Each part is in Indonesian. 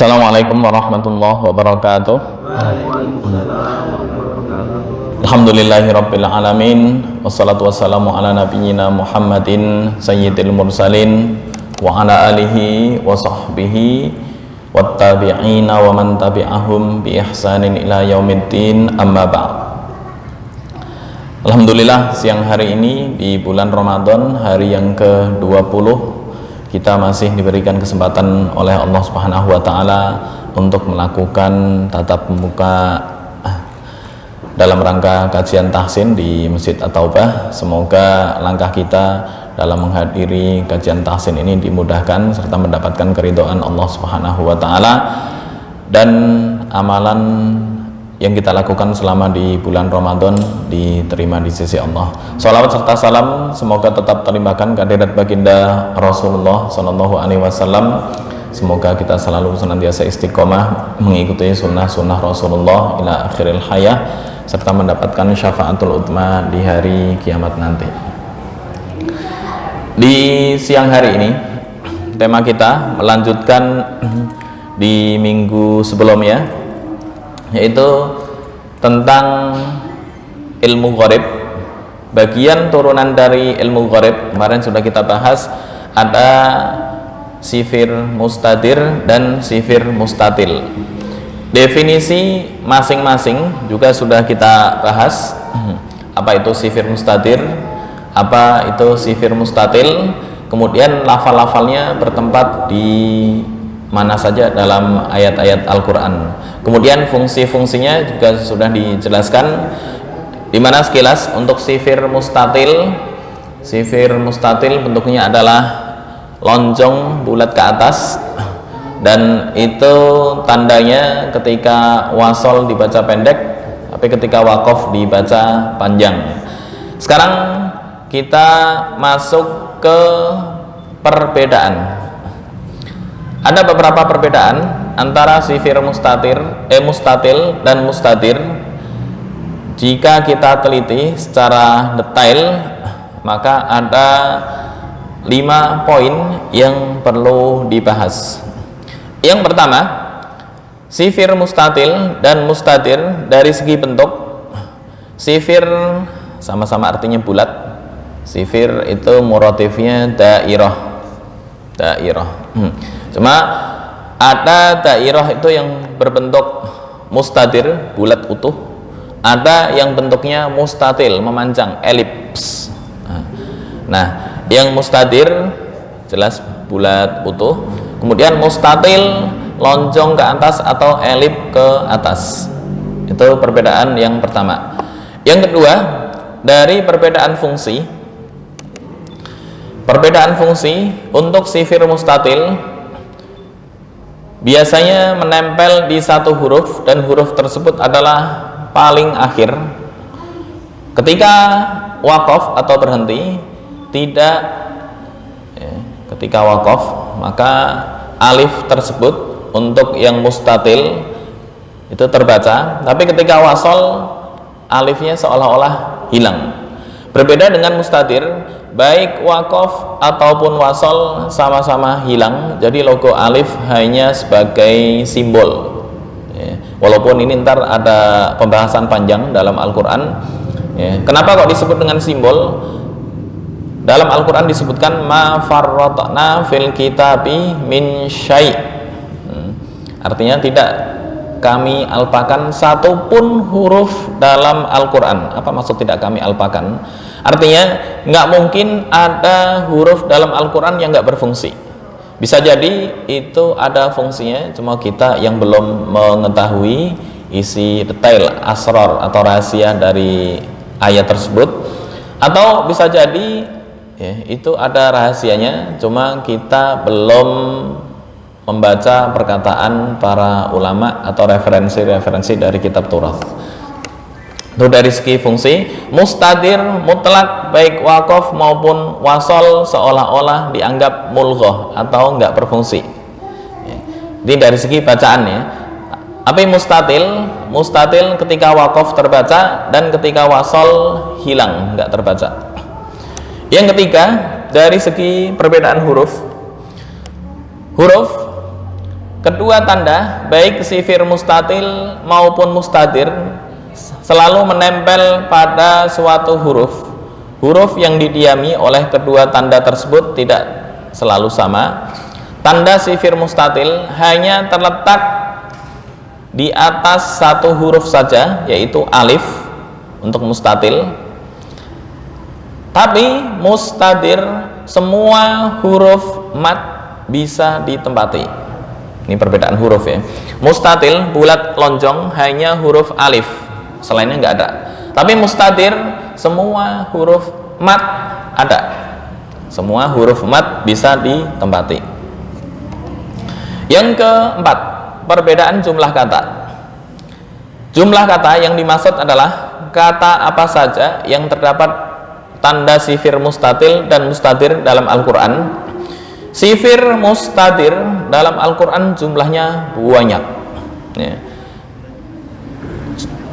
Assalamualaikum warahmatullahi wabarakatuh. Alhamdulillahirabbil alamin, wassalatu wassalamu ala nabiyyina Muhammadin sayyidil mursalin wa ala alihi wa sahbihi wattabi'ina wa man tabi'ahum bi ihsanin ila yaumiddin, amma ba'd. Alhamdulillah, siang hari ini di bulan Ramadan, hari yang ke-20, kita masih diberikan kesempatan oleh Allah Subhanahu wa taala untuk melakukan tatap muka dalam rangka kajian tahsin di Masjid At-Taubah. Semoga langkah kita dalam menghadiri kajian tahsin ini dimudahkan serta mendapatkan keridhaan Allah Subhanahu wa taala, dan amalan yang kita lakukan selama di bulan Ramadan diterima di sisi Allah. Salawat serta salam semoga tetap terlimpahkan kehadirat baginda Rasulullah Sallallahu Alaihi Wasallam. Semoga kita selalu senantiasa istiqomah mengikuti sunnah-sunnah Rasulullah ila akhiril hayah, serta mendapatkan syafaatul utma di hari kiamat nanti. Di siang hari ini tema kita melanjutkan di minggu sebelumnya, yaitu tentang ilmu gharib, bagian turunan dari ilmu gharib. Kemarin sudah kita bahas, ada sifir mustatir dan sifir mustatil. Definisi masing-masing juga sudah kita bahas, apa itu sifir mustatir, apa itu sifir mustatil, kemudian lafal-lafalnya bertempat di mana saja dalam ayat-ayat Al-Quran. Kemudian fungsi-fungsinya juga sudah dijelaskan, di mana sekilas untuk sifir mustatil bentuknya adalah lonjong bulat ke atas, dan itu tandanya ketika wasol dibaca pendek, tapi ketika wakof dibaca panjang. Sekarang kita masuk ke perbedaan. Ada beberapa perbedaan antara sifir mustatil dan mustatir. Jika kita teliti secara detail, maka ada 5 poin yang perlu dibahas. Yang pertama, sifir mustatil dan mustatir dari segi bentuk. Sifir sama-sama artinya bulat. Sifir itu muratifnya dairah. Cuma ada dairah itu yang berbentuk mustatir, bulat utuh. Ada yang bentuknya mustatil, memanjang, elips. Nah, yang mustatir jelas bulat utuh. Kemudian mustatil lonjong ke atas atau elip ke atas. Itu perbedaan yang pertama. Yang kedua, dari perbedaan fungsi. Perbedaan fungsi untuk sifir mustatil biasanya menempel di satu huruf, dan huruf tersebut adalah paling akhir. Ketika wakof atau berhenti, ketika wakof, maka alif tersebut untuk yang mustatil itu terbaca, tapi ketika wasol alifnya seolah-olah hilang. Berbeda dengan mustatir, baik wakof ataupun wasol sama-sama hilang, jadi logo alif hanya sebagai simbol. Walaupun ini ntar ada pembahasan panjang dalam Al-Quran. Kenapa kok disebut dengan simbol? Dalam Al-Quran disebutkan ma farratna fil kitabi min syai'. Artinya tidak kami alpakan satupun huruf dalam Al-Quran. Apa maksud tidak kami alpakan? Artinya nggak mungkin ada huruf dalam Al-Quran yang nggak berfungsi. Bisa jadi itu ada fungsinya, cuma kita yang belum mengetahui isi detail asrar atau rahasia dari ayat tersebut. Atau bisa jadi itu ada rahasianya, cuma kita belum membaca perkataan para ulama atau referensi-referensi dari kitab Taurat. Itu dari segi fungsi. Mustatir mutlak baik wakof maupun wasol seolah-olah dianggap mulghah atau enggak berfungsi. Ini dari segi bacaannya. Tapi mustatil ketika wakof terbaca dan ketika wasol hilang, enggak terbaca. Yang ketiga, dari segi perbedaan huruf kedua tanda baik sifir mustatil maupun mustatir selalu menempel pada suatu huruf yang didiami oleh kedua tanda tersebut tidak selalu sama. Tanda sifir mustatil hanya terletak di atas satu huruf saja, yaitu alif untuk mustatil. Tapi mustatir semua huruf mat bisa ditempati. Ini perbedaan huruf ya. Mustatil bulat lonjong hanya huruf alif, selainnya nggak ada. Tapi mustatir semua huruf mat ada. Semua huruf mat bisa ditempati. Yang keempat, perbedaan jumlah kata. Jumlah kata yang dimaksud adalah kata apa saja yang terdapat tanda sifir mustatil dan mustatir dalam Al-Quran. Sifir mustatir dalam Al-Quran jumlahnya banyak ya.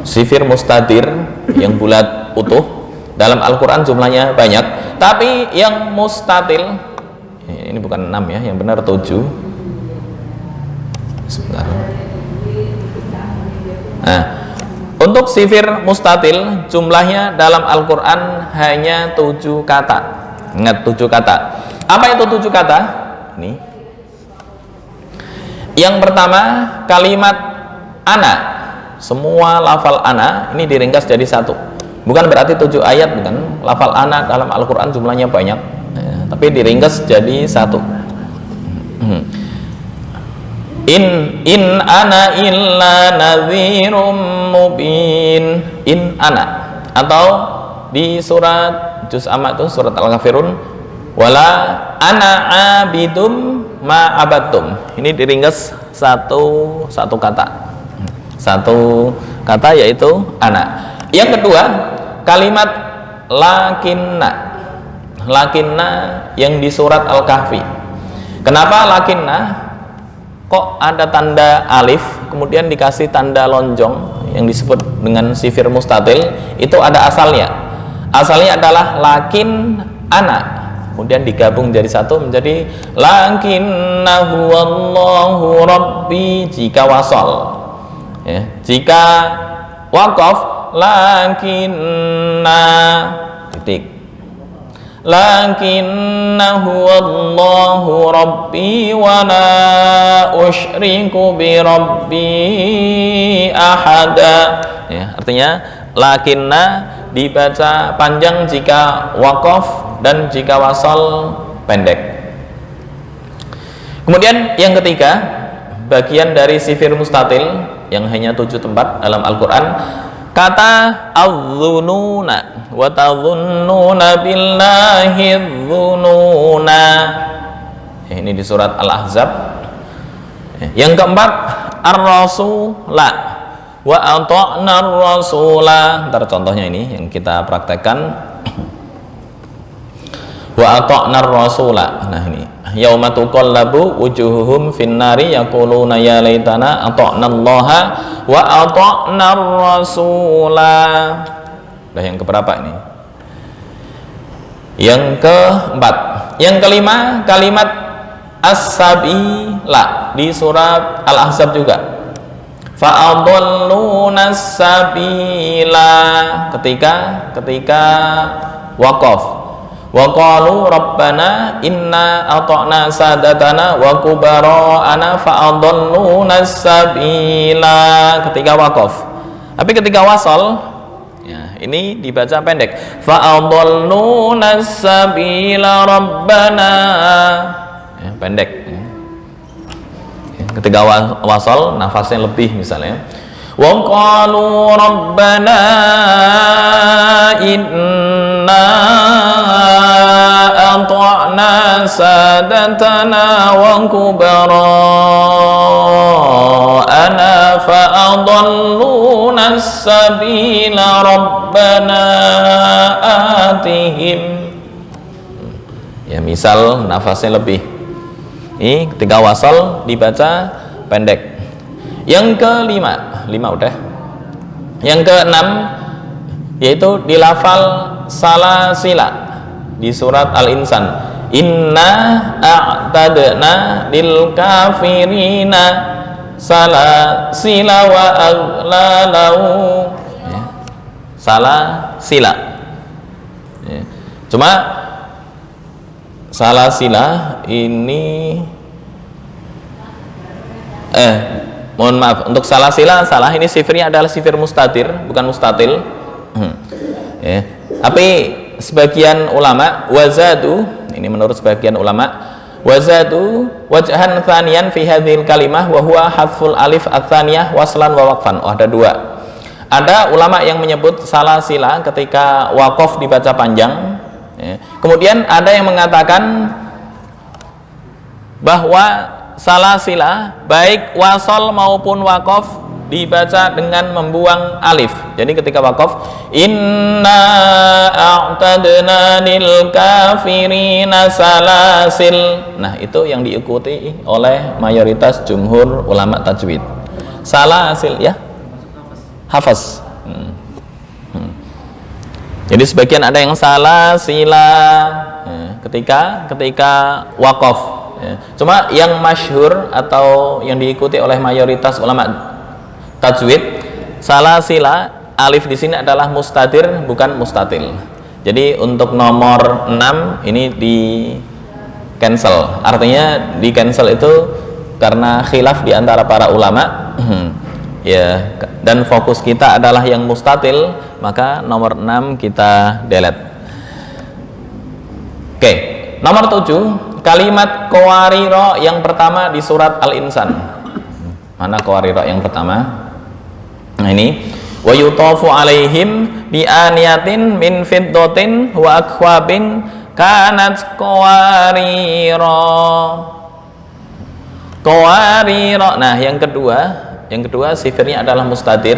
Sifir mustatir yang bulat utuh dalam Al-Quran jumlahnya banyak. Tapi yang mustatil, ini bukan 6 ya, yang benar 7. Sebentar. Nah, untuk sifir mustatil jumlahnya dalam Al-Quran hanya 7 kata. Ingat, 7 kata. Apa itu 7 kata? Ini. Yang pertama, kalimat ana. Semua lafal ana ini diringkas jadi satu. Bukan berarti 7 ayat, bukan. Lafal ana dalam Al-Quran jumlahnya banyak, tapi diringkas jadi satu. In ana illa nadhirum mubin. In ana. Atau di surat juz amma itu, surat Al-Kafirun, wala ana abidum ma abattum. Ini diringkas satu kata. Satu kata yaitu ana. Yang kedua, kalimat lakinna. Lakinna yang di surat Al-Kahfi. Kenapa lakinna? Kok ada tanda alif kemudian dikasih tanda lonjong yang disebut dengan sifir mustatil? Itu ada asalnya. Asalnya adalah lakin ana, kemudian digabung jadi satu menjadi lakinnahu wallahu rabbi jika wasol ya. Jika waqaf lakinna titik, lakinnahu wallahu rabbi wa la usyriku bi rabbi ahada ya. Artinya lakinna dibaca panjang jika waqaf dan jika wasal pendek. Kemudian yang ketiga, bagian dari sifir mustatil yang hanya 7 tempat dalam Al-Quran, kata az-zununa wa tadhunnuna billahi dzununa. Ini di surat Al-Ahzab. Yang keempat, ar-rasula wa ata'na ar-rasula. Ntar contohnya ini yang kita praktekkan. Wa ata'na ar-rasula. Nah ini, yauma tuqallabu wujuhuhum finnari yaquluna ya laitana ata'na allaha wa ata'na ar-rasula. Udah yang keberapa ini? Yang keempat. Yang kelima, kalimat as-sabila di surat Al-Ahzab juga. Fa'adalluna as-sabila ketika waqaf. Wa qalu rabbana inna ata'na sadatana wa kubara'ana fa'adalluna as-sabila ketika waqaf. Tapi ketika wasal ya, ini dibaca pendek. Fa'adalluna as-sabila rabbana ya, pendek ya. Ketika wasal nafasnya lebih misalnya. Wa qalu rabbana inna ata'na sadatana wa kubara'ana fa'adalluna as-sabila rabbana atihim. Ya misal nafasnya lebih. Ini ketika wasal dibaca pendek. Yang kelima, 5 udah. Yang keenam yaitu di lafal salasila di surat Al-Insan. Inna a'tadna lil kafirina salasila wa aghlalau. Ya. Salasila. Ya. Cuma salasila ini mohon maaf, untuk salasila salah, ini sifirnya adalah sifir mustatir, bukan mustatil. Ya. Tapi sebagian ulama wazadu, ini menurut sebagian ulama, wazadu wajhan tsaniyan fi hadhil kalimah wa huwa hadful alif ats-tsaniyah waslan wa waqfan. Oh, ada dua. Ada ulama yang menyebut salasila ketika waqaf dibaca panjang. Ya. Kemudian ada yang mengatakan bahwa salasila baik wasol maupun waqaf dibaca dengan membuang alif. Jadi ketika waqaf, inna a'tadna lil kafirina salasil. Nah, itu yang diikuti oleh mayoritas jumhur ulama tajwid. Salasil ya. Hafaz. Jadi sebagian ada yang salasila ketika waqaf. Ya. Cuma yang masyhur atau yang diikuti oleh mayoritas ulama tajwid, salasila alif di sini adalah mustatir bukan mustatil. Jadi untuk nomor 6 ini di cancel. Artinya di cancel itu karena khilaf di antara para ulama. Ya, dan fokus kita adalah yang mustatil, maka nomor 6 kita delete. Oke, nomor 7 kalimat qawariro yang pertama di surat Al-Insan. Mana qawariro yang pertama? Nah, ini wa yutafu alaihim bi aniyatin min fiddatin wa akwabin kanat qawariro. Qawariro. Nah, yang kedua sifirnya adalah mustatir.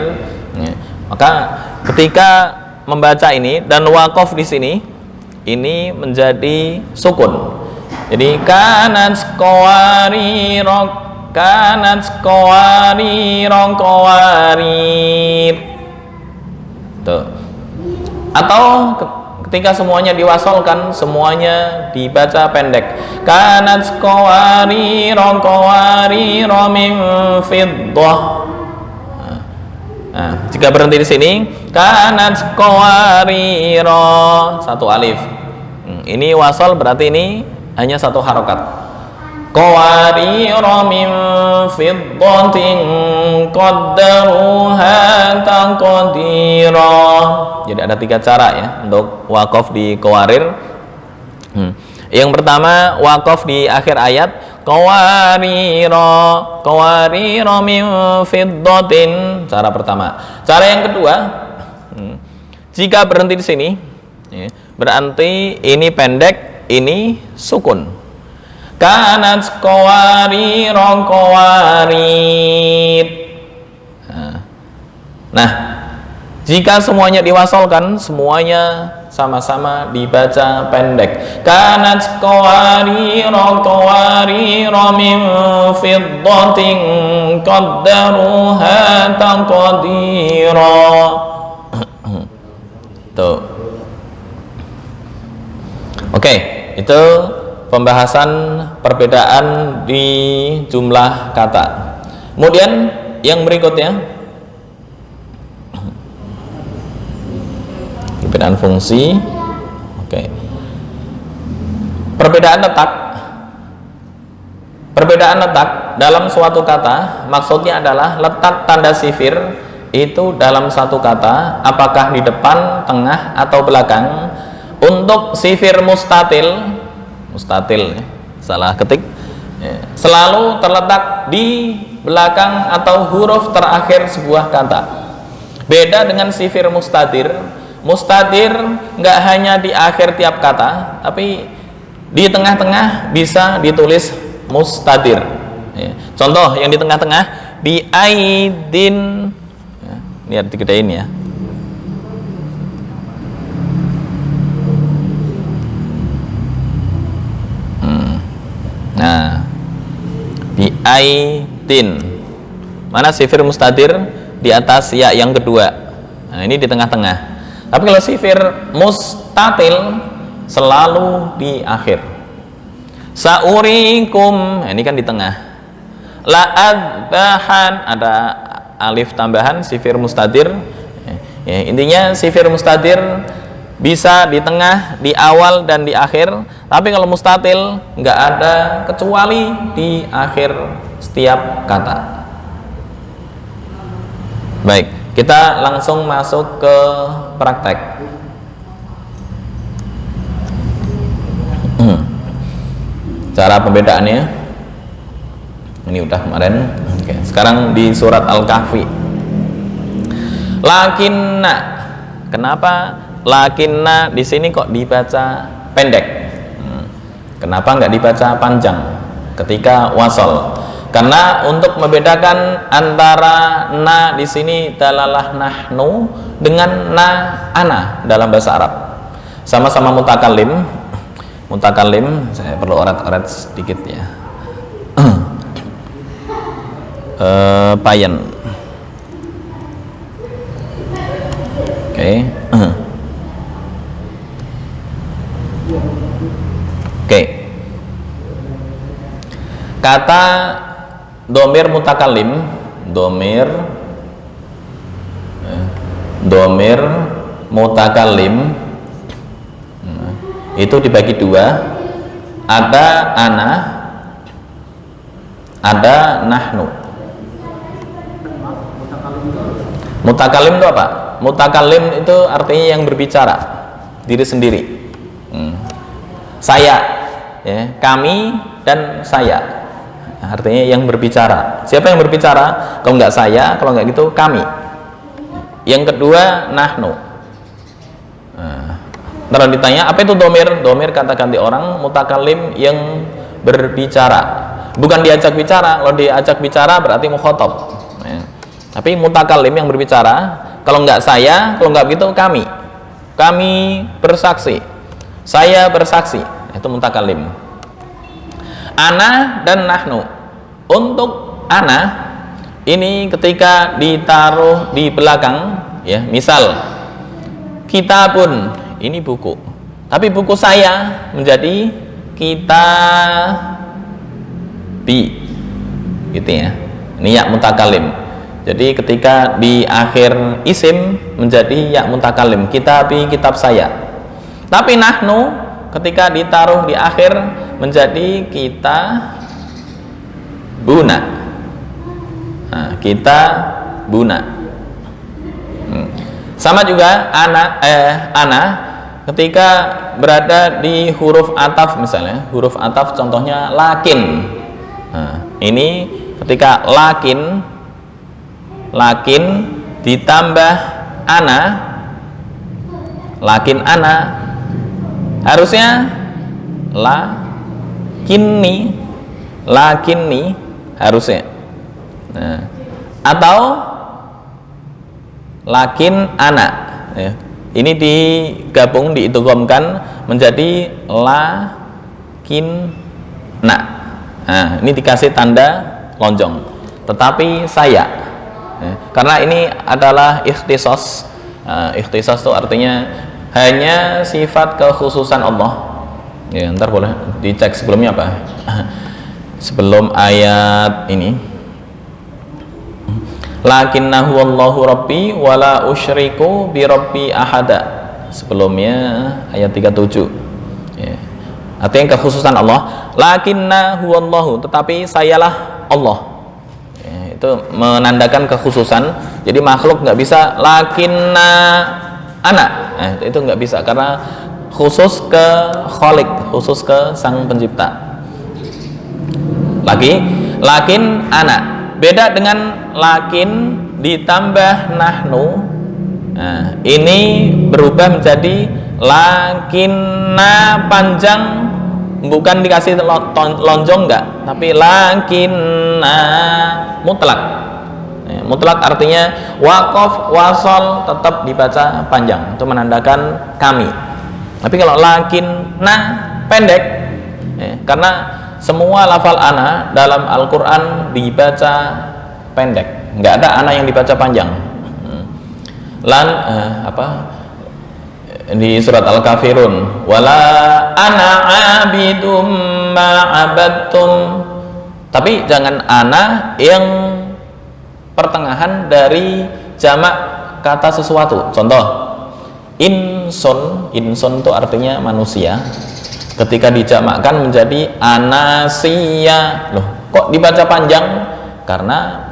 Ya. Maka ketika membaca ini dan waqaf di sini, ini menjadi sukun. Jadi kanat qawariro qawarir. Tuh. Atau ketika semuanya diwasolkan, semuanya dibaca pendek. Kanat qawariro min fiddah. Nah, jika berhenti di sini, kanat qawariro, satu alif. Ini wasol berarti ini hanya satu harokat. Qawariro min fiddatin qaddaruha taqdira. Jadi ada 3 cara ya untuk waqaf di qawarir. Yang pertama waqaf di akhir ayat, qawariro min fiddatin, cara pertama. Cara yang kedua, jika berhenti di sini ya, berarti ini pendek, ini sukun. Kanat qawariro qawarir. Nah, jika semuanya diwasolkan, semuanya sama-sama dibaca pendek. Kanat qawariro min fiddatin qaddaruha taqdira. Tuh. Oke, itu pembahasan perbedaan di jumlah kata. Kemudian yang berikutnya, perbedaan fungsi. Oke. Perbedaan letak dalam suatu kata maksudnya adalah letak tanda sifir itu dalam satu kata, apakah di depan, tengah, atau belakang. Untuk sifir mustatil ya, salah ketik ya, selalu terletak di belakang atau huruf terakhir sebuah kata. Beda dengan sifir mustatir. Mustatir nggak hanya di akhir tiap kata, tapi di tengah-tengah bisa ditulis mustatir ya. Contoh yang di tengah-tengah, bi aidin ya, lihat digedein ya. Nah, biaitin. Mana sifir mustatir? Di atas ya yang kedua. Nah, ini di tengah-tengah. Tapi kalau sifir mustatil selalu di akhir. Saurikum, ini kan di tengah. La'adbahan, ada alif tambahan, sifir mustadir. Ya, intinya sifir mustadir bisa di tengah, di awal dan di akhir. Tapi kalau mustatil nggak ada kecuali di akhir setiap kata. Baik, kita langsung masuk ke praktek. Cara pembedaannya ini udah kemarin. Oke, sekarang di surat Al-Kahfi. Lakinna, kenapa lakinna di sini kok dibaca pendek? Kenapa nggak dibaca panjang ketika wasol? Karena untuk membedakan antara na di sini dalalah nahnu dengan na ana dalam bahasa Arab. Sama-sama mutakallim. Mutakallim, saya perlu orat-orat sedikit ya. Payan. Oke. Oke. Kata domir mutakallim, domir mutakallim itu dibagi dua, ada ana, ada nahnu. Mutakallim itu apa? Mutakallim itu artinya yang berbicara, diri sendiri. Saya, ya, kami dan saya, artinya yang berbicara. Siapa yang berbicara? Kalau nggak saya, kalau nggak gitu kami. Yang kedua nahnu. Ntar ditanya apa itu domir? Domir kata ganti orang, mutakallim yang berbicara, bukan diajak bicara. Kalau diajak bicara berarti mukhatab, ya. Tapi mutakallim yang berbicara. Kalau nggak saya, kalau nggak begitu kami bersaksi, saya bersaksi, itu mutakallim. Ana dan nahnu. Untuk ana ini ketika ditaruh di belakang, ya, misal kitabun, ini buku, tapi buku saya menjadi kitabi, gitu ya. Ini ya mutakallim. Jadi ketika di akhir isim menjadi ya mutakallim, kitabi, kitab saya. Tapi nahnu ketika ditaruh di akhir menjadi kita buna. Nah, kita buna. Sama juga ana ketika berada di huruf ataf, misalnya huruf ataf contohnya lakin. Nah, ini ketika lakin ditambah ana, lakin ana, harusnya lakinni harusnya. Nah, atau lakin ana, ya. Ini digabung, diidghamkan menjadi lakinna. Nah, ini dikasih tanda lonjong. Tetapi saya, ya, karena ini adalah ikhtisas. Ikhtisas itu artinya hanya sifat kekhususan Allah. Ya, ntar boleh dicek sebelumnya apa? Sebelum ayat ini. Lakinnahu wallahu rabbi wala usyriku bi rabbi ahada. Sebelumnya ayat 37. Ya. Artinya kekhususan Allah. Lakinnahu wallahu, tetapi sayalah Allah. Ya, itu menandakan kekhususan. Jadi makhluk nggak bisa lakinna ana. Nah, itu nggak bisa karena khusus ke Khalik, khusus ke Sang Pencipta. Lagi lakin ana. Beda dengan lakin ditambah nahnu. Nah, ini berubah menjadi lakinna panjang, bukan dikasih lonjong enggak, tapi lakinna mutlak. Ya, mutlak artinya waqaf, wasol tetap dibaca panjang, itu menandakan kami. Tapi kalau lakinna pendek, ya, karena semua lafal ana dalam Al-Quran dibaca pendek, nggak ada ana yang dibaca panjang. Di surat Al-Kafirun, wala ana abidum ma abadtum. Tapi jangan ana yang pertengahan dari jamak kata sesuatu. Contoh, insun itu artinya manusia. Ketika dijamakkan menjadi anasia. Loh, kok dibaca panjang? Karena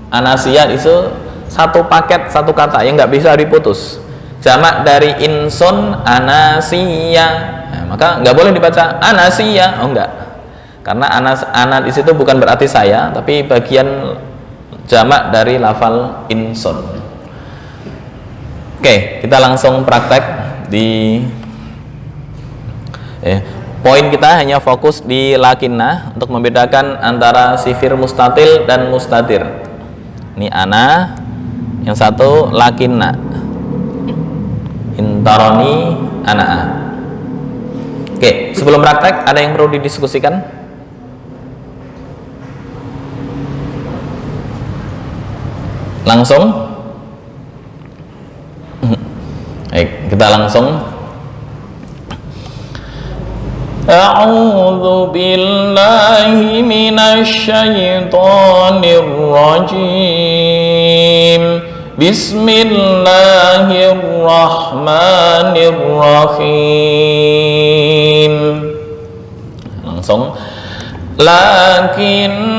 anasia itu satu paket, satu kata yang nggak bisa diputus. Jamak dari insun anasia. Nah, maka nggak boleh dibaca anasia. Oh enggak. Karena ana di situ bukan berarti saya, tapi bagian jamak dari lafal insun. Oke, kita langsung praktek di poin kita hanya fokus di lakinnah untuk membedakan antara sifir mustatil dan mustatir. Ini ana, yang satu lakinnah. Intaroni ana'a. Oke, sebelum praktek ada yang perlu didiskusikan? Langsung? Baik, kita langsung. A'udzu billahi minasy syaithanir rajim. Bismillahirrahmanirrahim. Langsung. Lakinnahu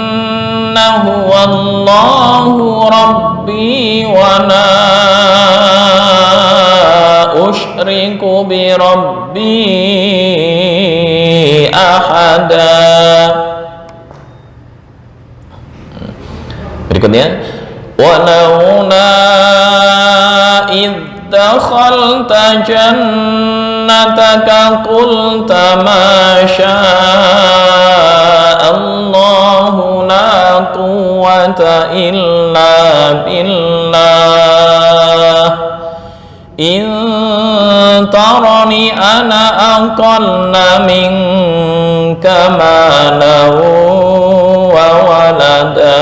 wallahu rabbi wa la usyriku bi rabbi ahada. Berikutnya, walaula idh dakhalta jannataka qulta ma sya'allahu la quwwata illa billah in tarani ana aqalla minka malan wa walada.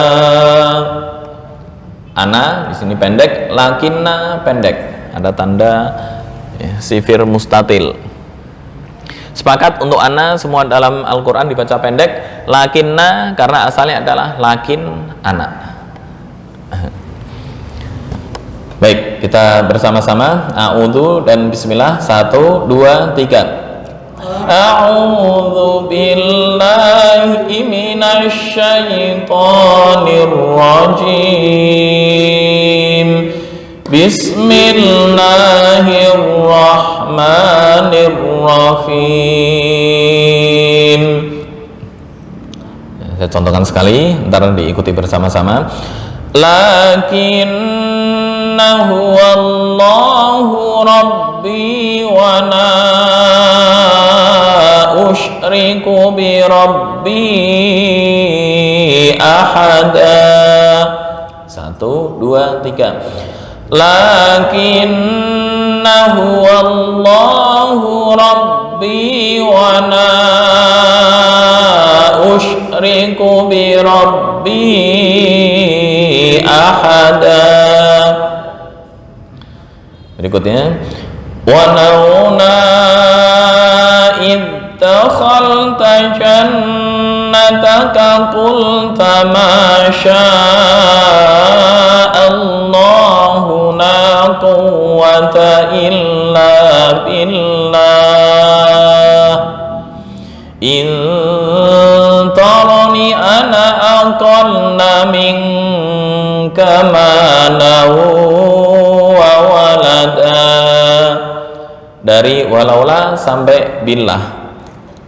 Ana di sini pendek, lakinna pendek, ada tanda sifir mustatil. Sepakat untuk ana semua dalam Al-Quran dibaca pendek, lakinna karena asalnya adalah lakin ana. Baik, kita bersama-sama a'udzu dan bismillah. 1, 2, 3. A'udzu billahi minasy syaithanir rajim. Bismillahirrahmanirrahim. Saya contohkan sekali, ntar diikuti bersama-sama. Lakinnahu wallahu rabbi wa la usyriku bi rabbi ahada. 1, 2, 3. Lakinnahu wallahu rabbi wa la usyriku bi rabbi ahada. Berikutnya, walaula idh dakhalta jannataka qulta ma sya'allahu la quwwata illa billah in tarani ana aqalla minka malan wa walada. Dari walaula sampai billah.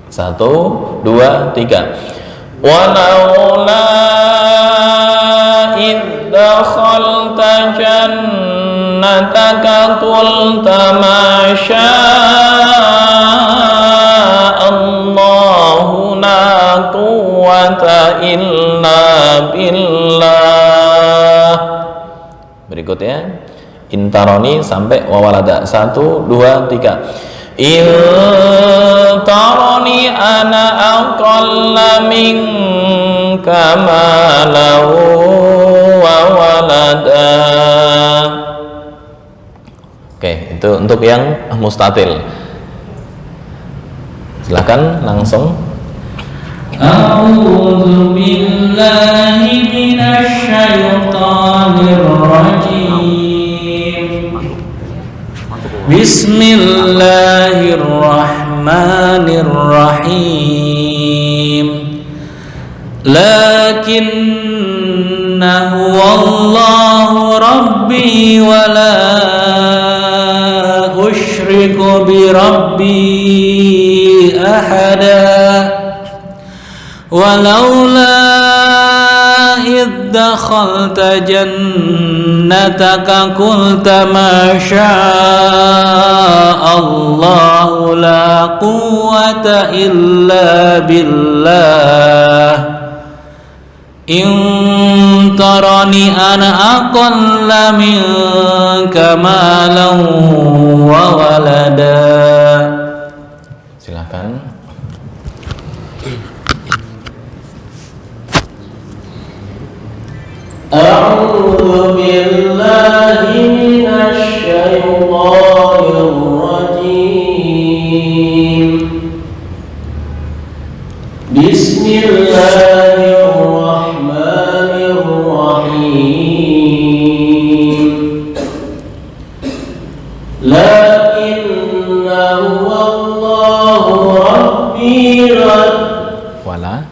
1, 2, 3. Walaula idh dakhalta jannataka qulta ma sya'allahu la quwwata illa billah. Berikutnya intaroni sampai wawalada. 1, 2, 3. Intaroni ana aqalla minka malan wa walada. Oke, itu untuk yang mustatil. Silakan langsung. A'udzu billahi minasy syaithanir rajim. Bismillahirrahmanirrahim. Lakinnahu wallahu rabbi wa la usyriku bi rabbi ahada. Walaula idh dakhalta jannataka qulta ma syaa Allahu la quwwata illa billah. In tarani ana aqalla minka malan wa walada. Silakan. A'udzu billahi minasy syaithanir rajim. Bismillahirrahmanirrahim. Lakinnahu wallahu rabbi wala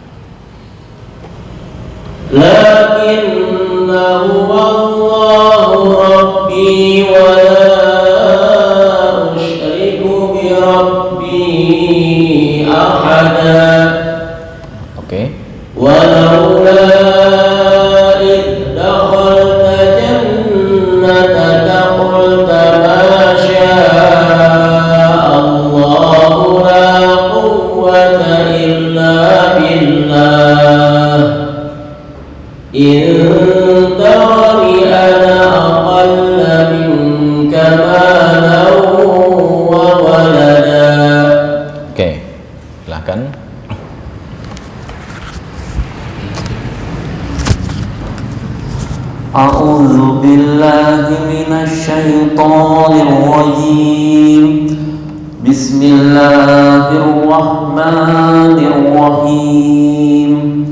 lakinnahu wallahu rabbi wa la usyriku bi rabbi ahada. Oke. Walaula idh dakhalta jannataka qulta ma syaa Allahu la quwwata illa billah. In tarani ana aqalla minka malan wa walada. Oke, silahkan. A'udzu billahi minasy syaithanir rajim. Bismillahirrahmanirrahim.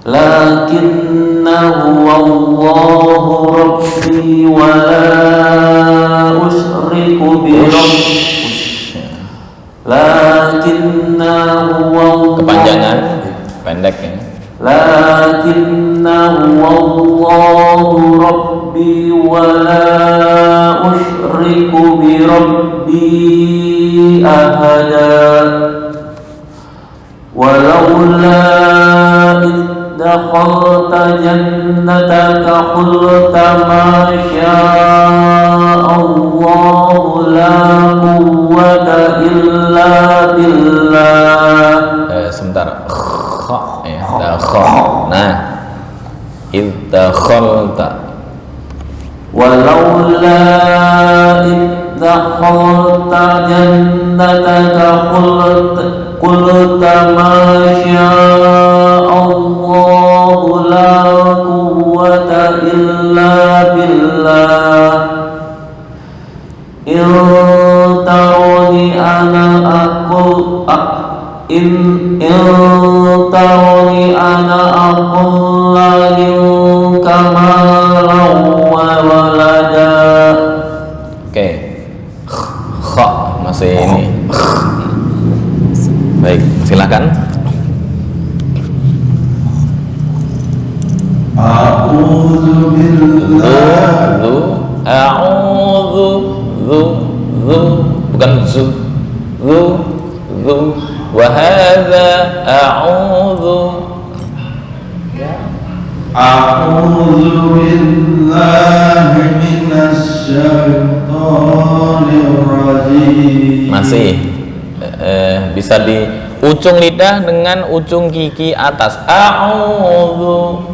Lakinnahu wallahu rabbi wa la usyriku bi rabbi. Lakinnahu wallahu Kepanjangan, pendek ya. Lakinnahu wallahu rabbi wa la usyriku bi rabbi ahada. Walaula dakhalta jannataka qulta ma syaa Allahu la quwwata illa billah. Sebentar. Kha ya, dakhala. Nah, idh dakhalta. Walaula idh dakhalta jannataka qulta ma syaa Allahu la quwwata illa billah. In tarani ana aqul tarani ana aqulla minka malan wa walada. Oke. Kha masih ini. Baik, silakan. A'udzu billahi A'udzu bukan zu wa hadza a'udzu billahi minasy syaithanir rajim. Masih bisa di ujung lidah dengan ujung gigi atas. A'udzu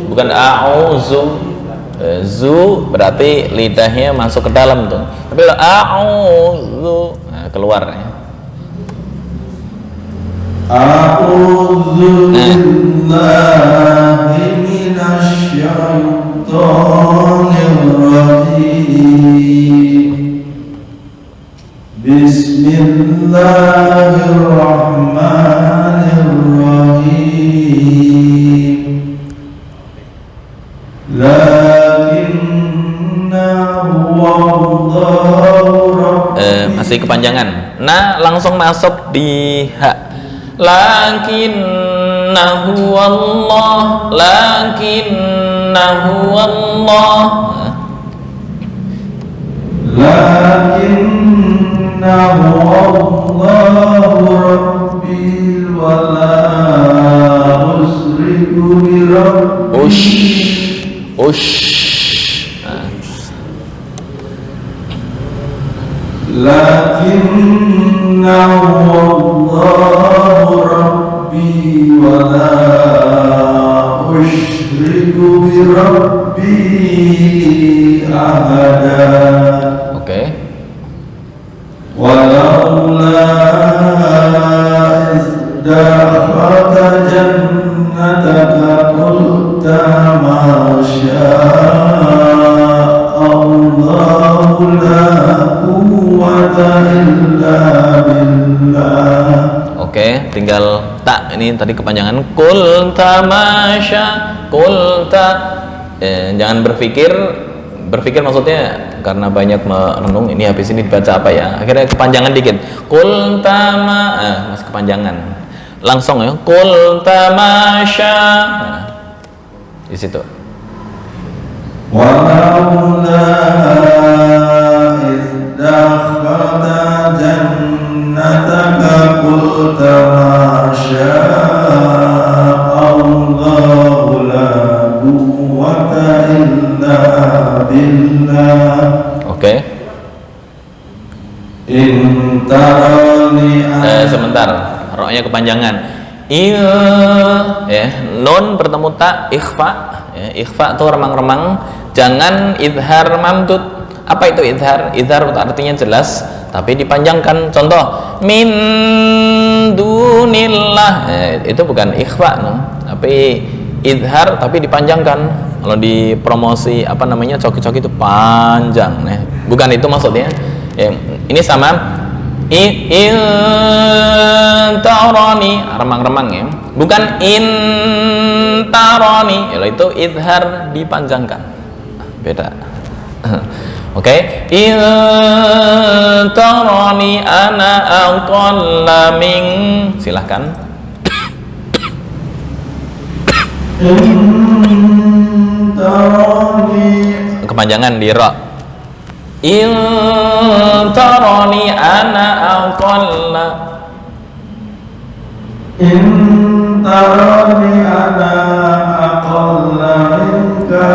bukan a'udzu. Zu berarti lidahnya masuk ke dalam tuh. Tapi kalau a'udzu keluar ya. A'udzu billahi minasy syaithanir rajim. Bismillahirrahmanirrahim. Masih kepanjangan. Nah, langsung masuk di hak. Lakinnahu Allah, lakinnahu Allah. Lakinnahu Allahu Rabbi wa la usriku bi Rabbi. Lakinnahu Allahu Rabbi wa la usyriku bi Rabbi ahada. Oke. Walaula izdakharta jannataka qulta ma syaa Allahu la quwwata illa billah. Oke, tinggal tak ini tadi kepanjangan kulta masya kulta. Jangan berpikir maksudnya karena banyak merenung ini habis ini dibaca apa ya, akhirnya kepanjangan dikit kulta masih kepanjangan langsung ya kulta masya di situ. Walaula izdakharta jannataka qulta ma syaa Allahu la quwwata illa billah. Oke. Intarani Sebentar, roknya kepanjangan. Ya, nun bertemu tak ikhfa. Ya, ikhfa itu remang-remang, jangan idhar mamdud. Apa itu idhar? Idhar artinya jelas tapi dipanjangkan. Contoh min dunillah, itu bukan ikhfa tapi idhar tapi dipanjangkan. Kalau di promosi apa namanya coki-coki itu panjang, bukan itu maksudnya. Ini sama intaroni remang-remang ya, bukan intaroni, itu idhar dipanjangkan, beda. Oke. Intaroni ana aqalla min, silahkan. Kepanjangan di ra. Intaroni ana aqalla. Intaroni ana aqalla minka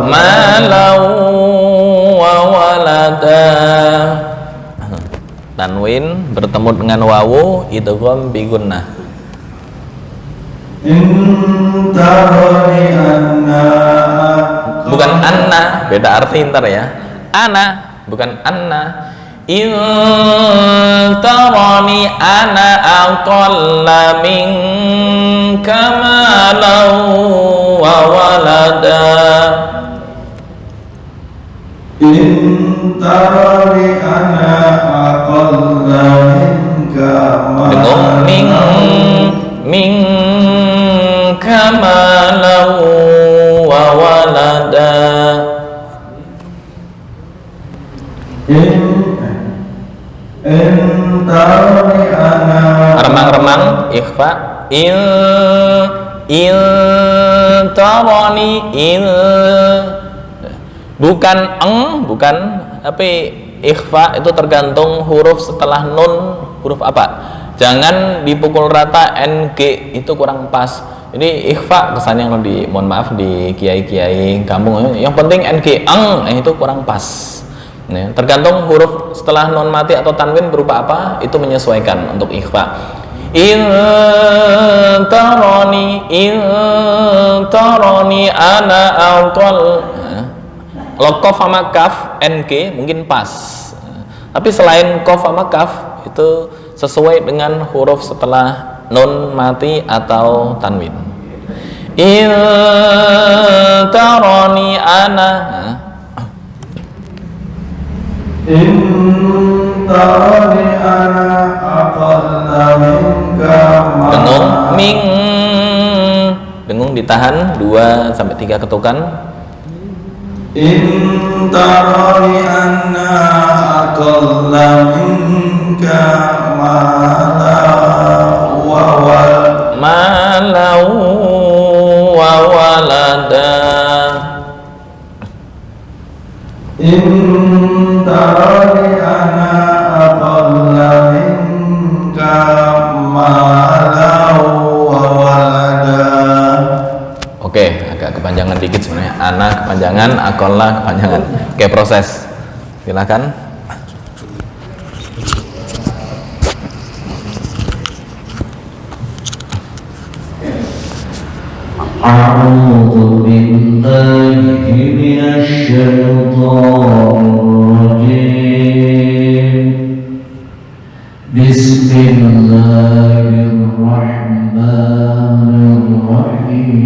malau wa walada. Tanwin bertemu dengan wawu idgham bi gunnah. Intaroni anna, bukan anna, beda arti ntar ya. Ana bukan anna. Intaroni ana aqalla minka malau wa walada. Intaroni ana aqalla minka dengung min kamalau wa walada. Intaroni ana remang-remang ikhfa. Intaroni bukan bukan, tapi ikhfa itu tergantung huruf setelah nun, huruf apa. Jangan dipukul rata ng, itu kurang pas. Ini ikhfa kesannya kalau di, mohon maaf, di kiai-kiai kampung yang penting ng itu kurang pas. Tergantung huruf setelah nun mati atau tanwin berupa apa, itu menyesuaikan untuk ikhfa. Intaroni ana aqall. Kalau qaf sama kaf ng mungkin pas, tapi selain qaf sama kaf itu sesuai dengan huruf setelah nun mati atau tanwin. Intaroni ana. Intaroni ana aqalla minka dengung dengung ditahan 2 sampai 3 ketukan. In tarani anna aqalla minka mala wa walada. In tarani anna aqalla minka mala wa walada. Oke, agak kepanjangan dikit sebenarnya. Ana kepanjangan, akola kepanjangan. Oke, proses. Silakan. A'udzu billahi minasy syaithanir rajim. Bismillahirrahmanirrahim.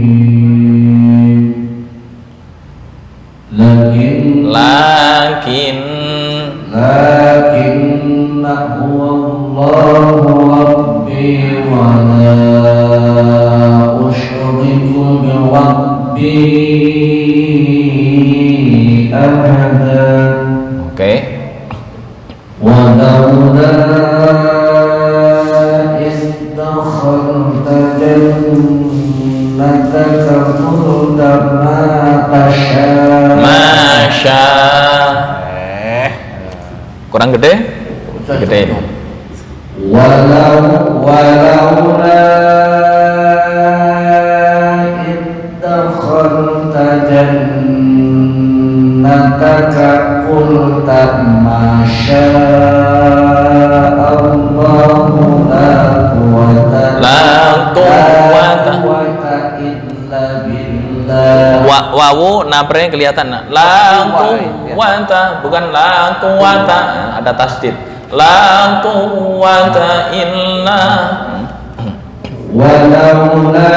Lakinna huwallahu rabbi wa la usyriku bi rabbi ahada. Oke. Walaula iz dakhalta jannataka qulta ma tasha. Masya. Kurang gede? Gede. Walaula iz dakhalta jannataka qulta ma sya'allahu la quwwata illa billah. Wawu naprenya kelihatan. La quwwata, bukan la quwwata, ada tasdid. La quwwata illa. Walaula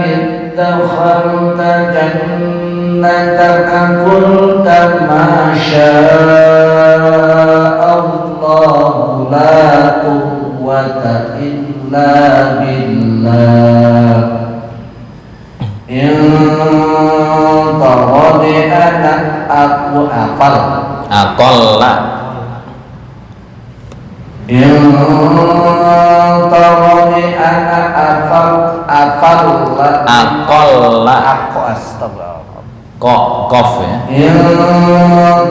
id dakhalta jannataka qulta ma sya'allahu la quwwata illa billah. Tarani anak aku hafal. Aqalla. Tarani anak hafal Aqalla. Aku astagfirullah. Qaf ya.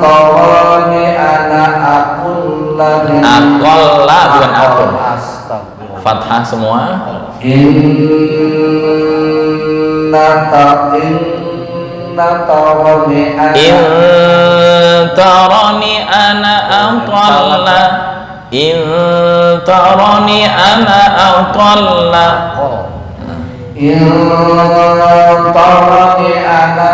Tarani anak akulla. Aqalla bukan akul. Astagfirullah. Fathah semua. Tarani ana aqalla. In tarani ana aqalla. Tarani ana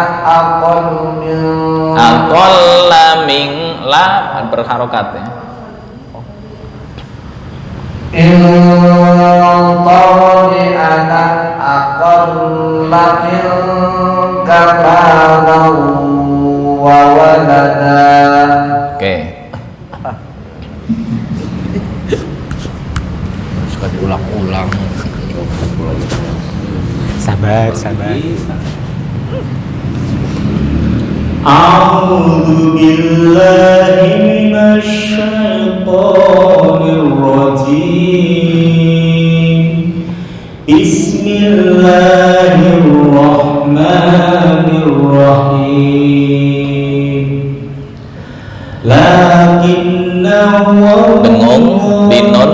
aqalla min la berharokat ya. Tarani ana aqalla minka malan wa walada. Oke. Suka diulang-ulang. Sabar. A'udzu billahi minasy syaithanir rajim. Bismillahirrahmanirrahim. Dengung binun.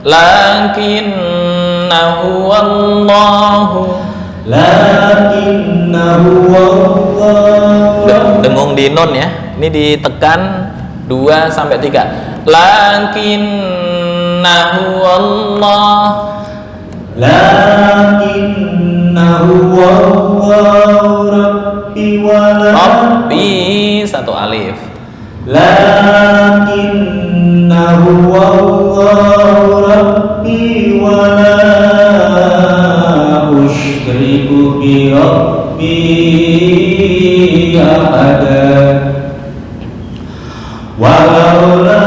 Lakinnahu wallahu. Dengung di nun ya. Ini ditekan 2 sampai 3. Lakinnahu Allah. Lakinnahu wallahu rabbi wa la. Rabbi 1 alif. Lakinnahu wallahu rabbi wa la usyriku bi rabbi ahada. Walaula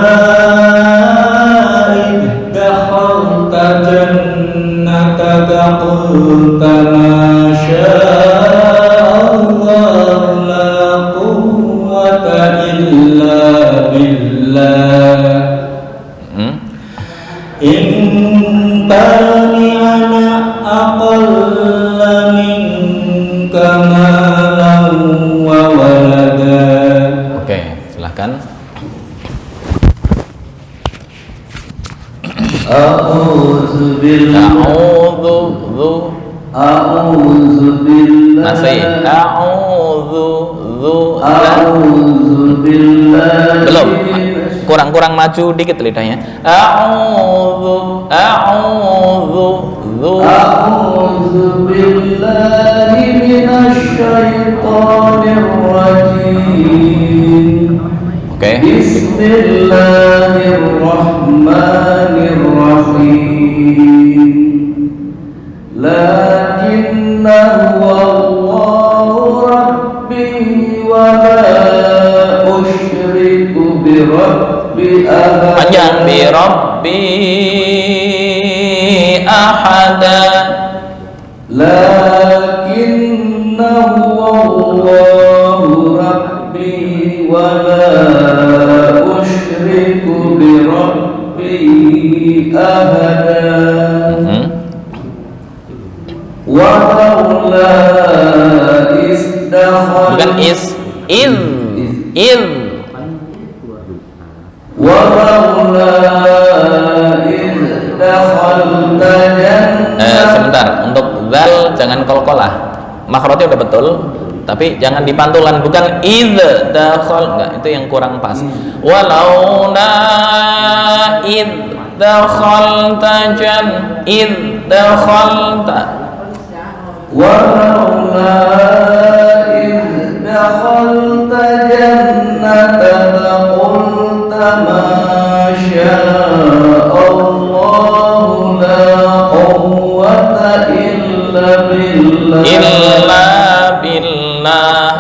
id dakhalta jannataka قلت ما شاء الله لا قوة إلا بالله إن ترني أنا أقل منك مالا وولدا. Oke, silahkan. A'udzu billahi masih A'udzu billahi belum, kurang maju dikit lidahnya. A'udzu billahi minasyaitonir rajim. Oke. Bismillahirrahmanirrahim. Lakinna huwallahu rabbi wa la usyriku bi rabbi ahada. Panjang, bi rabbi ahada. Lakinna huwallahu rabbi wa la usyriku bi rabbi ahada. Walaula isdakhal, Bukan walaula isdakhalta jannah. Sebentar, untuk zal jangan qalqalah. Makhrajnya udah betul, tapi jangan dipantulan, bukan dakhal, enggak, itu yang kurang pas. Walaula dakhalta dakhalta. Walaula idh dakhalta jannataka qulta ma sya'allahu la quwwata illa billah.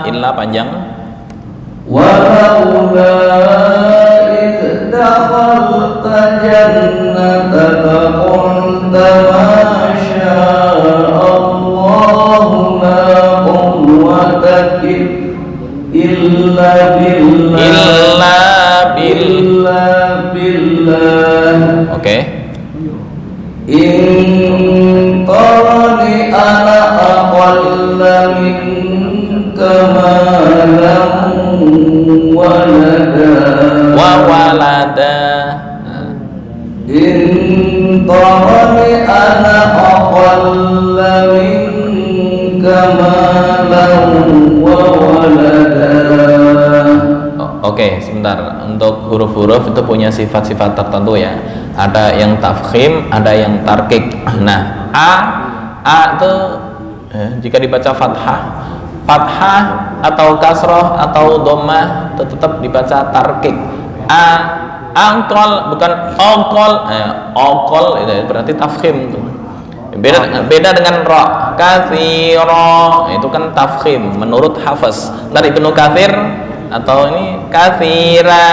Illa panjang. Walaula idh dakhalta jannataka qulta ma sya'allahu la quwwata illa billah. Oke. In tarani ana aqalla minka malan Walada. In tarani ana aqalla minka malan wa walada. Oke, sebentar. Untuk huruf-huruf itu punya sifat-sifat tertentu ya. Ada yang tafkhim, ada yang tarkik. Nah, a itu jika dibaca fathah atau kasroh atau dhammah itu tetap dibaca tarkik. Angkol bukan okol itu berarti tafkhim tuh. Beda dengan ra, katsira itu kan tafkhim menurut Hafiz. Ntar Ibnu Katsir atau ini katsira.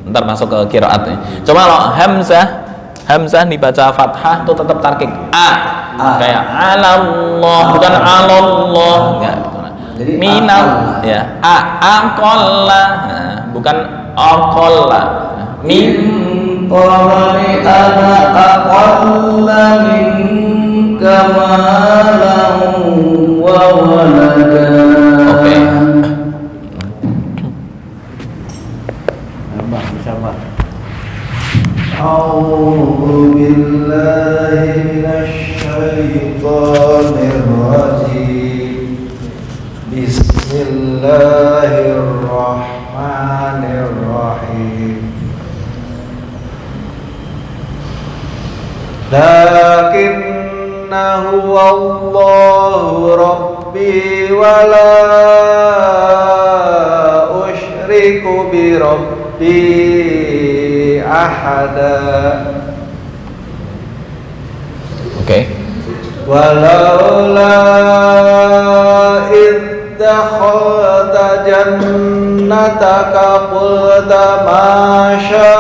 Ntar masuk ke qiraatnya. Coba kalau hamzah dibaca fathah tuh tetap tarkik. Kayak alallah bukan alallah, enggak gitu. Jadi Minal ya aqalla bukan aqalla. Min qarani ana aqalla minka malan wa walada. Oke. A'udzu billahi minasy syaithanir rajim. Bismillahirrahmanirrahim. Lakinnahu Allahu rabbi wa la usyriku bi rabbi ahada. Oke. Walaula idh dakhalta jannataka qulta ma sya'allahu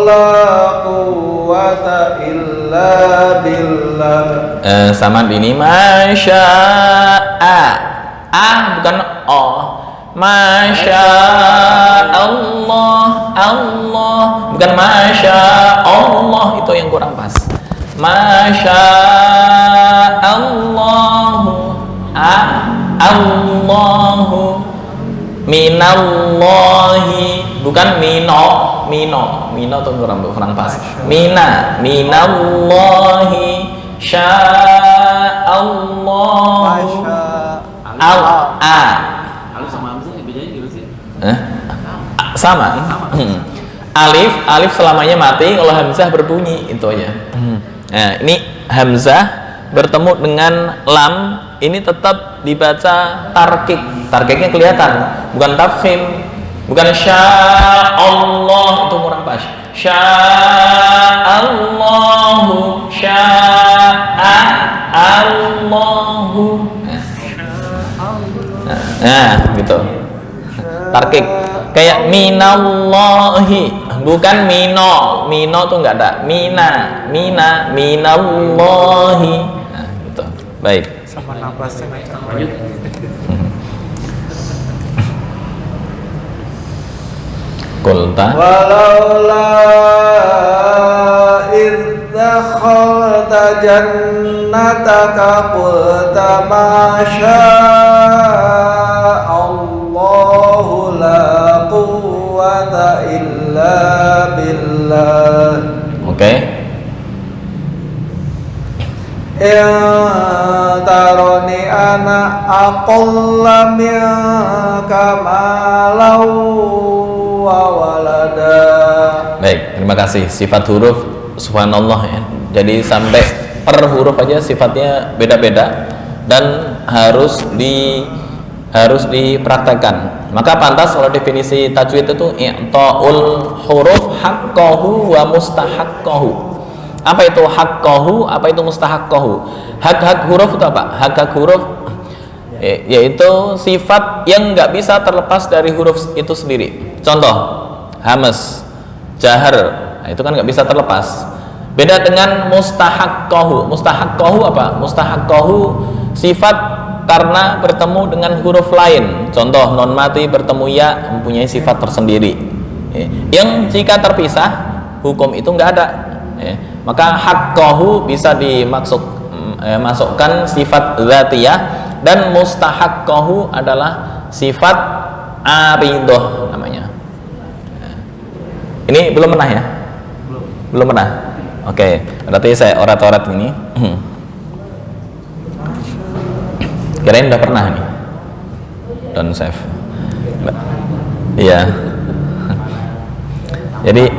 la quwwata quwwata illa billah. Sama ini masya'a, bukan o. Masya Allah, Allah, bukan Masya Allah, itu yang kurang pas. Masya Allahu, Allahu, minallahi, bukan mino itu kurang pas. Minallahi, sya'allahu, sama. Alif selamanya mati kalau hamzah berbunyi, itu aja. Nah, ini hamzah bertemu dengan lam, ini tetap dibaca tarkik. Tarkiknya kelihatan, bukan tafkhim, bukan sya'allah, itu kurang pas. Sya'allahu, sya'allahu. Nah, gitu. Tarkik kayak minallahi, bukan mino tuh nggak ada. Minallahi. Nah, gitu. Baik. Sama nafasnya Qulta walaula idh dakhalta jannataka qulta ma syaa Allahu la quwwata illa billah. Oke. In tarani ana aqalla minka malau wa walada. Baik, terima kasih. Sifat huruf subhanallah ya. Jadi sampai per huruf aja sifatnya beda-beda dan harus dipraktekkan. Maka pantas kalau definisi tajwid itu i'ta'ul huruf haqqahu wa mustahaqqahu. Apa itu haqqahu, apa itu mustahaqqahu? Hak-hak huruf itu apa? Hak-hak huruf yaitu sifat yang nggak bisa terlepas dari huruf itu sendiri. Contoh, hamas, jahar, nah, itu kan nggak bisa terlepas. Beda dengan mustahaqqahu. Mustahaqqahu apa? Mustahaqqahu sifat karena bertemu dengan huruf lain. Contoh, non mati bertemu ya mempunyai sifat tersendiri. Yang jika terpisah, hukum itu nggak ada. Maka haqqahu bisa dimasukkan sifat dzatiyah, dan mustahaqqahu adalah sifat aridah namanya. Ini belum pernah ya? Belum pernah. Oke, berarti saya orat-orat ini. Kirain udah pernah nih. Don't save. Iya. Jadi,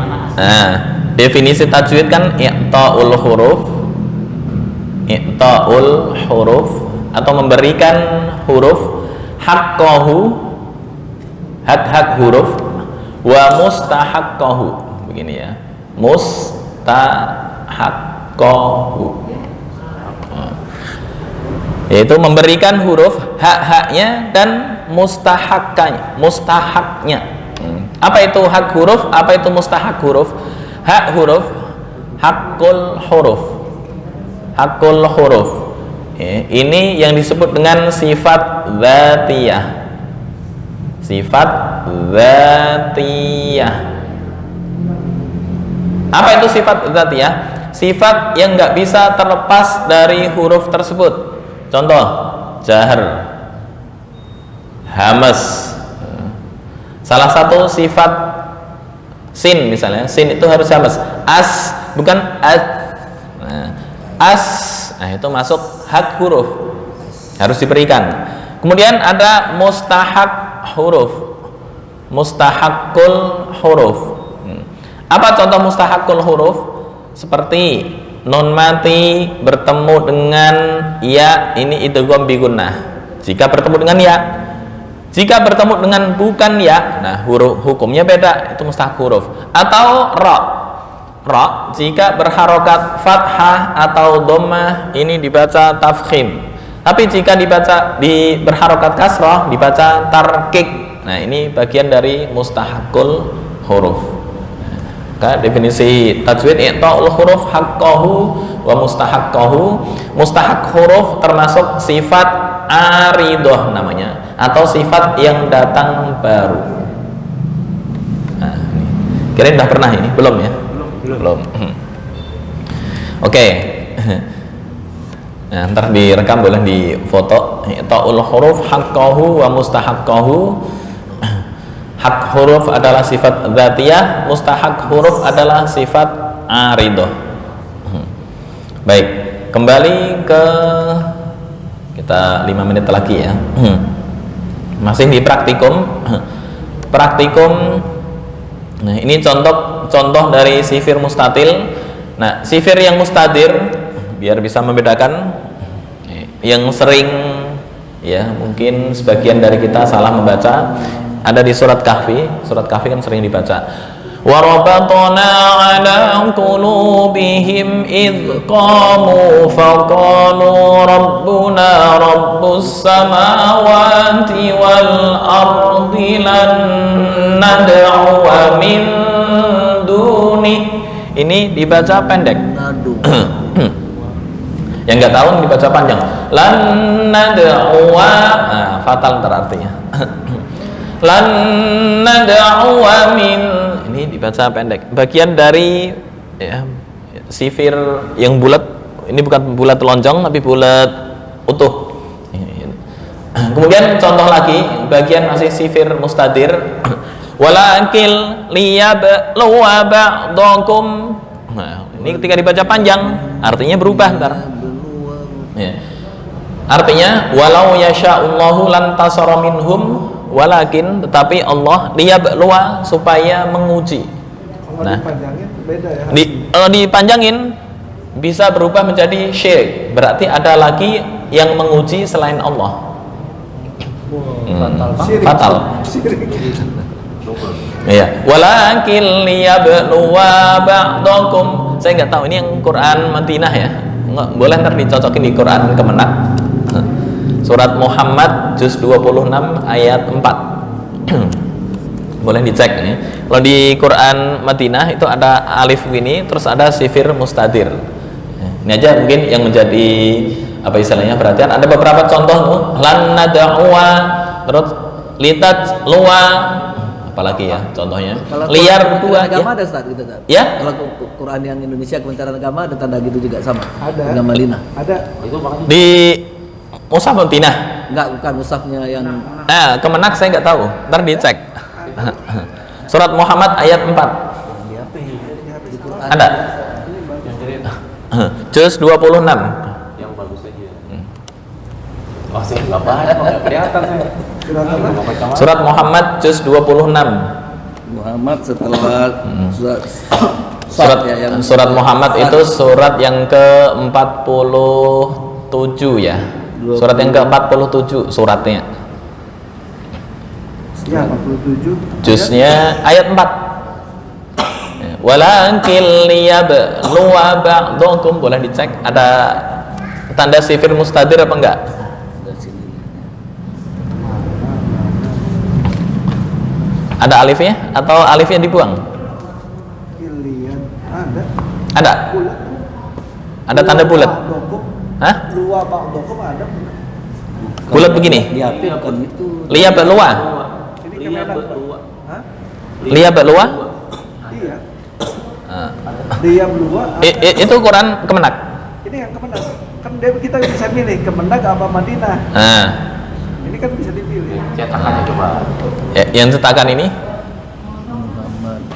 definisi tajwid kan i'ta'ul huruf atau memberikan huruf haqqahu, hak-hak huruf, wa mustahaqqahu, begini ya, mustahaqqahu, yaitu memberikan huruf hak-haknya dan mustahaknya. Apa itu hak huruf, apa itu mustahak huruf? Hak huruf, hakul huruf, ini yang disebut dengan sifat dzatiyah. Apa itu sifat dzatiyah? Sifat yang nggak bisa terlepas dari huruf tersebut. Contoh, jahar, hamas. Salah satu sifat sin misalnya, sin itu harus hamas. As, bukan as. As, nah itu masuk hak huruf, harus diberikan. Kemudian ada mustahak huruf, mustahakul huruf. Apa contoh mustahakul huruf? Seperti nun mati bertemu dengan ya, ini idgham bi gunnah. Jika bertemu dengan ya, jika bertemu dengan bukan ya, nah huruf hukumnya beda, itu mustahak huruf. Atau ra, jika berharokat fathah atau dhammah, ini dibaca tafkhim. Tapi jika berharokat kasrah, dibaca tarkik. Nah, ini bagian dari mustahakul huruf. Maka definisi tajwid i'ta'ul huruf haqqahu wa mustahaqqahu. Mustahaq huruf termasuk sifat aridah namanya, atau sifat yang datang baru. Nah, ini. Kirain udah pernah ini? Belum ya? Belum. Oke. Nah, ntar direkam, boleh difoto. I'ta'ul huruf haqqahu wa mustahaqqahu. Hak huruf adalah sifat dzatiyah, mustahak huruf adalah sifat aridah. Baik, kembali ke kita 5 menit lagi ya. Masih di praktikum. Praktikum. Nah, ini contoh dari sifir mustatil. Nah, sifir yang mustadir biar bisa membedakan yang sering ya, mungkin sebagian dari kita salah membaca. Ada di surat Kahfi. Surat Kahfi kan sering dibaca. Wa rabatna 'ala qulubihim idh qamu faqalu rabbuna rabbus samawati wal ardi lan nad'u min duni. Ini dibaca pendek. Yang nggak tahu dibaca panjang. Lan nad'u, nah, fatal ntar artinya. Lan nad'u min, ini dibaca pendek. Bagian dari ya, sifir yang bulat, ini bukan bulat lonjong tapi bulat utuh. Kemudian contoh lagi, bagian masih sifir mustadir. Walakil liyabluwa ba'dakum. Nah, ini ketika dibaca panjang artinya berubah ntar. Ya. Artinya walau yasha'ullahu lan tasara minhum, walakin, tetapi Allah liyabluwa, supaya menguji. Nah, dipanjangin beda ya. Kalau dipanjangin bisa berubah menjadi syirik. Berarti ada lagi yang menguji selain Allah. Fatal. Iya. Walakin liyabluwa ba'dakum. Saya nggak tahu ini yang Quran Madinah ya. Nggak, boleh ntar dicocokin di Quran Kemenak. Surat Muhammad juz 26 ayat 4. Boleh dicek ya. Kalau di Quran Madinah itu ada alif gini, terus ada sifir mustadir. Ini aja mungkin yang menjadi apa istilahnya perhatian. Ada beberapa contoh tuh, lan nad'uwa, terus litat luwa, apalagi ya contohnya. Kalau liar dua agama ya. ada Ustaz gitu kan? Ya? Kalau Quran yang Indonesia Kementerian Agama ada tanda gitu juga sama. Ada. Dengan Madinah. Ada. Di Mushaf Madinah. Enggak, bukan mushafnya yang Kemenak saya nggak tahu. Ntar dicek. Surat Muhammad ayat 4. Ada. Juz 26. Yang bagus aja. Oh, saya nggak baca, nggak kelihatan saya. Surat Muhammad juz 26. Muhammad setelah Surat Muhammad itu surat yang ke-47 ya. Surat yang ke-47 suratnya. Ya, 47. Juznya ayat 4. Walakil liyabluwa ba'dakum, boleh dicek ada tanda sifir mustadir apa enggak? Ada alifnya atau alifnya dibuang? Kilian ada. Ada. Bulat. Ada tanda bulat. Hah? Luwa ba'dakum ada. Bulat begini. Diapit kan itu. Liyabluwa. Ini Kemenak. Hah? Liyabluwa. Iya. Ah. Dia luwa. Itu Quran Kemenak. Ini yang Kemenak. Kan kita bisa milih Kemenak apa Madinah. Nah, Ini kan bisa dipilih. Cetakannya coba. yang cetakan ini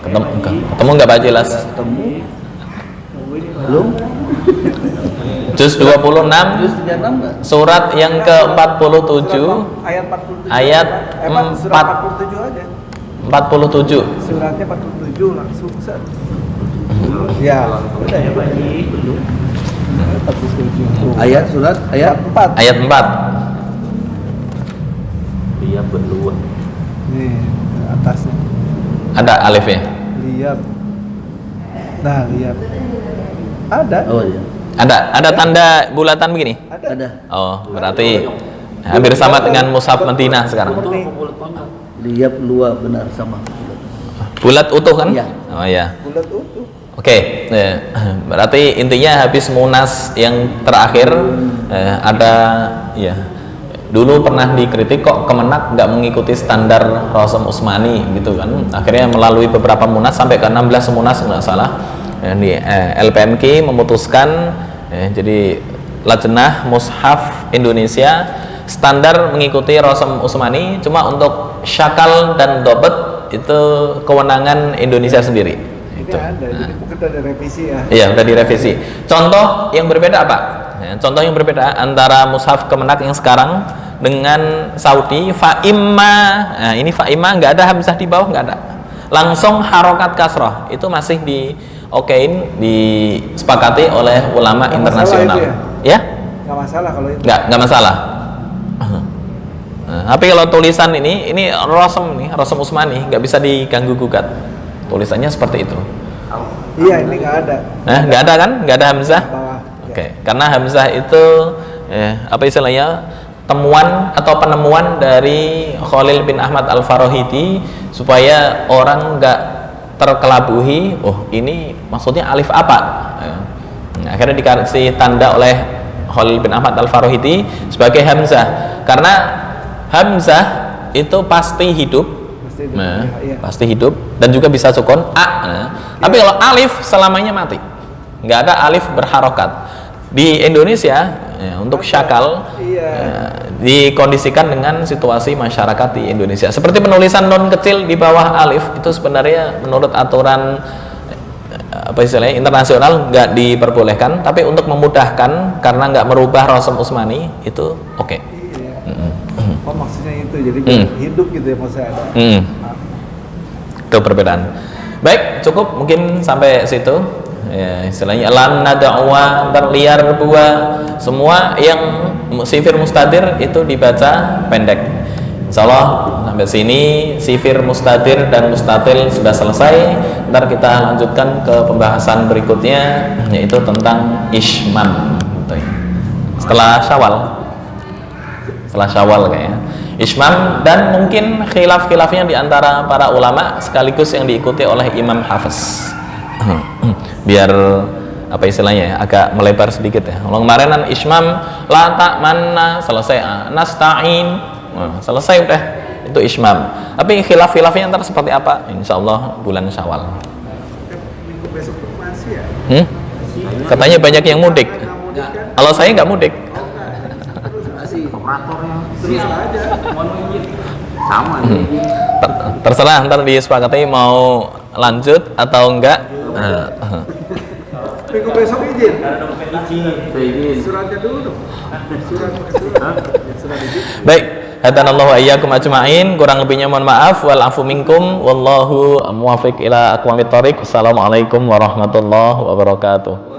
ketemu nggak Pak jelas? Ketemu. Belum. Juz 26 Terus 36 enggak? surat yang ke-47 Ayat 47. ayat Surat 47 aja. 47. Suratnya 47 langsung set. Ya, udah ya Pak. 47. Ayat surat ayat 4. Ayat 4. Dia berdua. Nih, atasnya. Ada alifnya. Lihat. Nah, lihat. Ada. Oh iya. Ada tanda bulatan begini. Ada. Oh, berarti hampir sama dengan mushaf Madinah sekarang. Murni. Lihat luar benar sama. Bulat utuh kan? Iya. Oh iya. Bulat utuh. Oke, berarti intinya habis Munas yang terakhir ada ya dulu pernah dikritik kok Kemenak nggak mengikuti standar Rasam Utsmani gitu kan. Akhirnya melalui beberapa Munas sampai ke 16 Munas nggak salah. LPMK memutuskan jadi Lajnah Mushaf Indonesia standar mengikuti Rasam Utsmani, cuma untuk syakal dan dobet itu kewenangan Indonesia sendiri. Ini ada, jadi mungkin ada revisi ya. Iya, udah direvisi. Contoh yang berbeda apa? Ya, contoh yang berbeda antara mushaf Kemenak yang sekarang dengan Saudi, fa'imma. Nah, ini fa'imma nggak ada hamzah di bawah, nggak ada. Langsung harokat kasroh. Itu masih disepakati oleh ulama Nggak internasional. masalah itu Ya? Nggak masalah kalau itu. Nggak masalah. Nah, tapi kalau tulisan ini Rasam Utsmani nggak bisa diganggu gugat. Tulisannya seperti itu. Iya, ini nggak ada. Nggak ada kan? Nggak ada hamzah. Bawah. Oke, karena hamzah itu apa istilahnya temuan atau penemuan dari Khalil bin Ahmad Al-Farahidi supaya orang nggak terkelabuhi. Oh, ini maksudnya alif apa? Akhirnya dikasih tanda oleh Khalil bin Ahmad Al-Farahidi sebagai hamzah. Karena hamzah itu pasti hidup. Nah, pasti hidup dan juga bisa sukun a. Nah, tapi kalau alif selamanya mati, nggak ada alif berharokat. Di Indonesia untuk syakal dikondisikan dengan situasi masyarakat di Indonesia. Seperti penulisan non kecil di bawah alif itu sebenarnya menurut aturan apa istilahnya internasional nggak diperbolehkan, tapi untuk memudahkan karena nggak merubah Rasam Utsmani itu oke. Oh, maksudnya itu jadi hidup gitu ya maksudnya ada. Itu perbedaan. Baik, cukup mungkin sampai situ. Ya, istilahnya lan nad'wa berliar buah. Semua yang sifir mustadir itu dibaca pendek. Insyaallah sampai sini sifir mustadir dan mustatil sudah selesai. Ntar kita lanjutkan ke pembahasan berikutnya yaitu tentang ismam. Setelah Syawal kayaknya Ismam, dan mungkin khilaf-khilafnya di antara para ulama sekaligus yang diikuti oleh Imam Hafiz. Biar apa istilahnya ya, agak melebar sedikit ya. Kalau kemarin kan Ismam la ta'manna selesai, nasta'in selesai udah, itu Ismam. Tapi khilaf-khilafnya ntar seperti apa? Insyaallah bulan Syawal. Minggu besok masih ya? Katanya banyak yang mudik. Kalau saya nggak mudik. Terus aja. Sama Terserah ntar disepakati mau lanjut atau enggak. Minggu besok izin. Suratnya dulu dong. Surat izin. Baik, hadanallahu iyyakum ajmain, kurang lebihnya mohon maaf, wal afu minkum, wallahu muwaffiq ila aqwamit thoriq. Assalamualaikum warahmatullahi wabarakatuh.